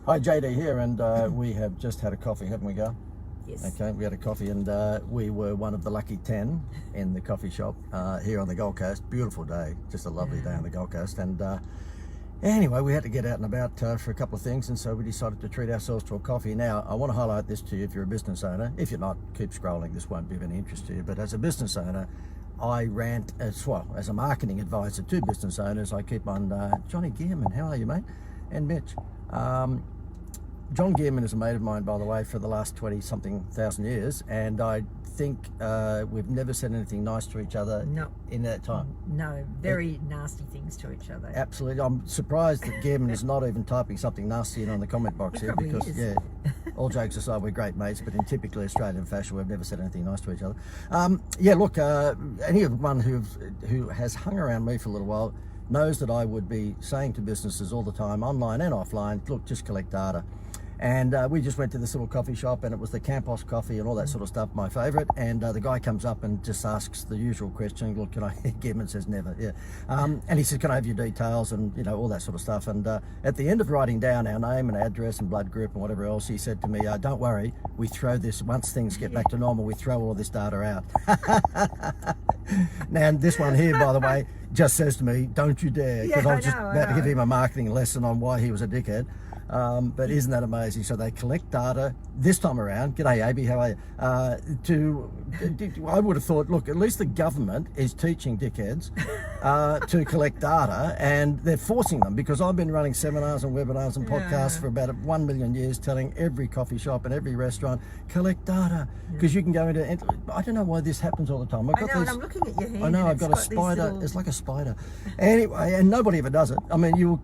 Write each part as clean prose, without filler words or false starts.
Hi, JD here, and we have just had a coffee, haven't we, Gal? Yes. Okay, we had a coffee, and we were one of the lucky 10 in the coffee shop here on the Gold Coast. Beautiful day, just a lovely day on the Gold Coast. And anyway, we had to get out and about for a couple of things, and so we decided to treat ourselves to a coffee. Now, I want to highlight this to you if you're a business owner. If you're not, keep scrolling, this won't be of any interest to you. But as a business owner, I rant as well. As a marketing advisor to business owners, I keep on, Johnny Gearman, how are you, mate? And Mitch. John Gearman is a mate of mine, by the way, for the last 20-something thousand years, and I think we've never said anything nice to each other in that time. No, very nasty things to each other. Absolutely. I'm surprised that Gearman is not even typing something nasty in on the comment box here, because, yeah, all jokes aside, we're great mates, but in typically Australian fashion, we've never said anything nice to each other. Yeah, look, anyone who has hung around me for a little while knows that I would be saying to businesses all the time, online and offline, look, just collect data. And we just went to this little coffee shop, and it was the Campos coffee and all that sort of stuff, my favourite. And the guy comes up and just asks the usual question, look, can I, Gearman says never, yeah. And he says, can I have your details and, you know, all that sort of stuff. And at the end of writing down our name and address and blood group and whatever else, he said to me, don't worry, we throw this, once things get back to normal, we throw all this data out. Now, this one here, by the way, just says to me, don't you dare, because I was just about to give him a marketing lesson on why he was a dickhead. But isn't that amazing? So they collect data this time around. G'day, AB, how are you? I would have thought, look, at least the government is teaching dickheads to collect data, and they're forcing them, because I've been running seminars and webinars and podcasts for about 1 million years, telling every coffee shop and every restaurant, collect data, because you can go into, I don't know why this happens all the time. I know, and I'm looking at your hand. I know, I've got a spider. Little... It's like a spider. Anyway, and nobody ever does it. I mean, you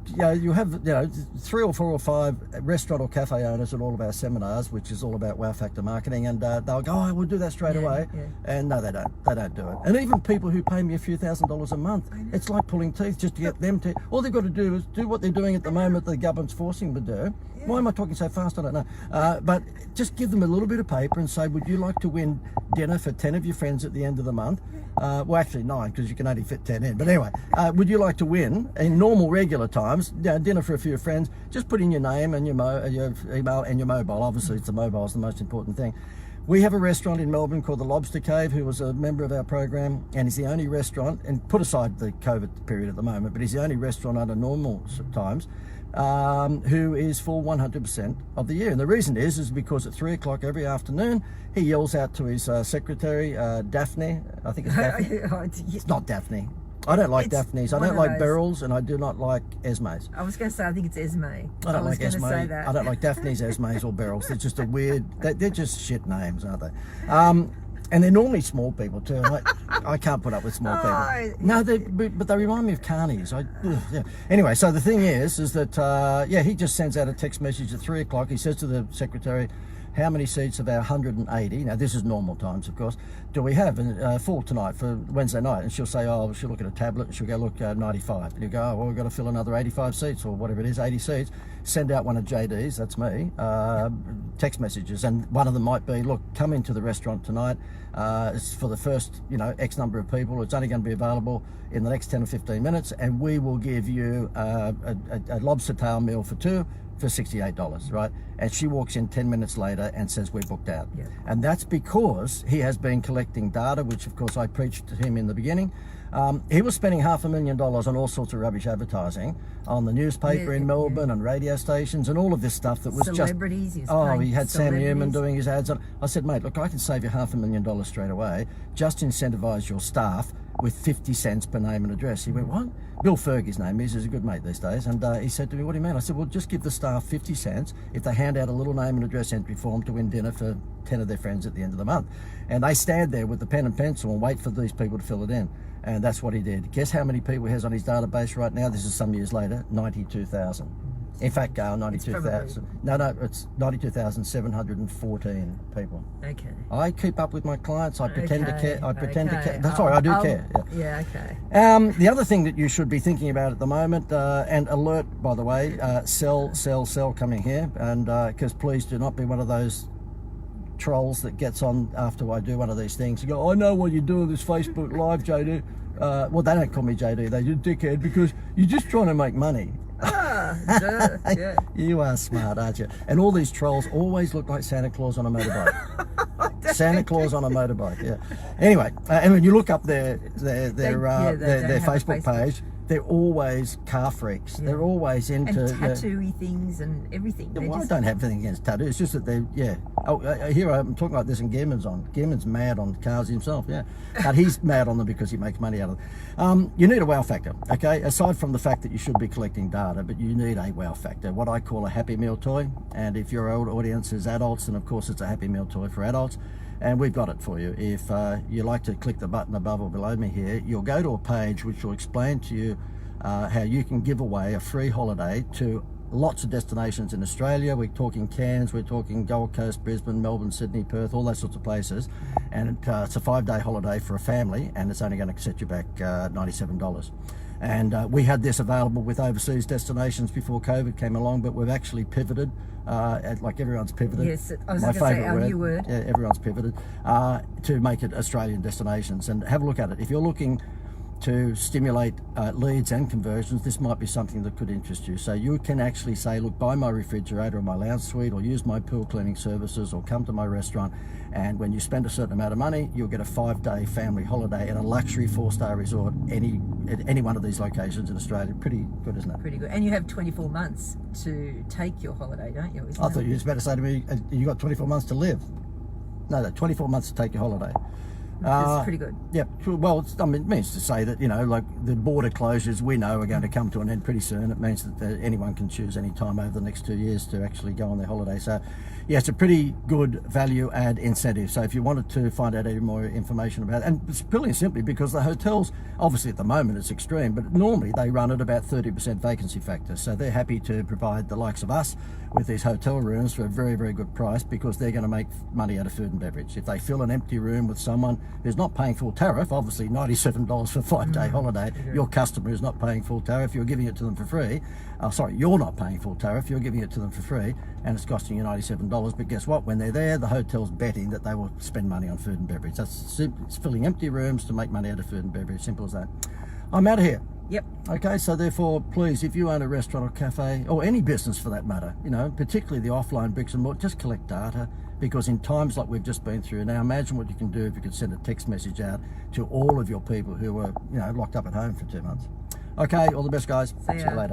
have 3 or 4 or 5 restaurant or cafe owners at all of our seminars, which is all about wow factor marketing, and they'll go, oh, we'll do that straight away. And no, they don't do it. And even people who pay me a few $1,000s a month, it's like pulling teeth just to get them to, all they've got to do is do what they're doing at the moment the government's forcing them to do. Why am I talking so fast? I don't know. But just give them a little bit of paper and say, would you like to win dinner for 10 of your friends at the end of the month? Well, actually 9, because you can only fit 10 in. But anyway, would you like to win in normal, regular times, dinner for a few friends? Just put in your name and your email and your mobile. Obviously, it's the mobile is the most important thing. We have a restaurant in Melbourne called the Lobster Cave, who was a member of our program, and he's the only restaurant, and put aside the COVID period at the moment, but he's the only restaurant under normal times who is full 100% of the year. And the reason is because at 3 o'clock every afternoon, he yells out to his secretary, Daphne, I think it's Daphne. It's not Daphne. I don't like Daphne's. I don't like Beryl's, and I do not like Esme's. I was going to say, I think it's Esme. I don't like Esme. I don't like Daphne's, Esme's, or Beryl's. They're just a weird, they're just shit names, aren't they? And they're normally small people too. I can't put up with small people. No, but they remind me of carnies. Anyway, so the thing is that, he just sends out a text message at 3 o'clock. He says to the secretary, how many seats of our 180, now this is normal times, of course, do we have full tonight for Wednesday night? And she'll say, oh, she'll look at a tablet and she'll go, look, 95. And you go, oh, well, we've got to fill another 85 seats or whatever it is, 80 seats. Send out one of JD's, that's me, text messages. And one of them might be, look, come into the restaurant tonight. It's for the first, X number of people. It's only going to be available in the next 10 or 15 minutes. And we will give you a lobster tail meal for 2 for $68, right? And she walks in 10 minutes later and says, we're booked out. And that's because he has been collecting data, which of course I preached to him in the beginning. He was spending $500,000 on all sorts of rubbish advertising on the newspaper in Melbourne and radio stations and all of this stuff that was celebrities, just... he had Sam Newman doing his ads. I said, mate, look, I can save you $500,000 straight away. Just incentivise your staff with 50 cents per name and address. He went, what? Bill Ferg, his name is. He's a good mate these days. And he said to me, what do you mean? I said, well, just give the staff 50 cents if they hand out a little name and address entry form to win dinner for 10 of their friends at the end of the month. And they stand there with the pen and pencil and wait for these people to fill it in. And that's what he did. Guess how many people he has on his database right now? This is some years later, 92,000. In fact, Gail, 92,000. No, it's 92,714 people. Okay. I keep up with my clients. I pretend to care. I pretend to care. That's right, I do care. Yeah, okay. The other thing that you should be thinking about at the moment, and alert, by the way, sell coming here. And because please do not be one of those trolls that gets on after I do one of these things. You go, I know what you're doing this Facebook Live, JD. Well, they don't call me JD. They do dickhead because you're just trying to make money. Yeah. You are smart, aren't you? And all these trolls always look like Santa Claus on a motorbike. Santa Claus on a motorbike, yeah. Anyway, and when you look up their Facebook page, they're always car freaks. Yeah. They're always into... And tattooy things and everything. Well, I don't have anything against tattoos. It's just that they, yeah. Oh, here I'm talking like this and Gearman's on. Gearman's mad on cars himself, yeah. But he's mad on them because he makes money out of them. You need a wow factor, okay? Aside from the fact that you should be collecting data, but you need a wow factor, what I call a Happy Meal toy. And if your old audience is adults, then of course it's a Happy Meal toy for adults. And we've got it for you. If you like to click the button above or below me here, you'll go to a page which will explain to you how you can give away a free holiday to lots of destinations in Australia. We're talking Cairns, we're talking Gold Coast, Brisbane, Melbourne, Sydney, Perth, all those sorts of places. And it's a 5-day holiday for a family, and it's only going to set you back $97. And we had this available with overseas destinations before COVID came along, but we've actually pivoted, like everyone's pivoted. Yes, I was going to say our new word. Yeah, everyone's pivoted to make it Australian destinations. And have a look at it. If you're looking to stimulate leads and conversions, this might be something that could interest you. So you can actually say, look, buy my refrigerator or my lounge suite, or use my pool cleaning services, or come to my restaurant, and when you spend a certain amount of money, you'll get a 5-day family holiday at a luxury 4-star resort at any one of these locations in Australia. Pretty good, isn't it? Pretty good. And you have 24 months to take your holiday, don't you? I thought you were about to say to me, you got 24 months to live. No, 24 months to take your holiday. It's pretty good. Yeah, well, it means to say that, you know, like the border closures we know are going to come to an end pretty soon. It means that anyone can choose any time over the next 2 years to actually go on their holiday. So, yeah, it's a pretty good value add incentive. So if you wanted to find out any more information about it, and it's purely and simply because the hotels, obviously at the moment it's extreme, but normally they run at about 30% vacancy factor. So they're happy to provide the likes of us with these hotel rooms for a very, very good price, because they're going to make money out of food and beverage. If they fill an empty room with someone who's not paying full tariff, obviously $97 for a 5-day holiday, your customer is not paying full tariff, you're giving it to them for free. Sorry, you're not paying full tariff, you're giving it to them for free, and it's costing you $97. But guess what? When they're there, the hotel's betting that they will spend money on food and beverage. It's filling empty rooms to make money out of food and beverage, simple as that. I'm out of here. Yep. Okay, so therefore, please, if you own a restaurant or cafe, or any business for that matter, you know, particularly the offline bricks and mortar, just collect data, because in times like we've just been through now, imagine what you can do if you could send a text message out to all of your people who were, you know, locked up at home for 2 months. Okay, all the best, guys. See you later.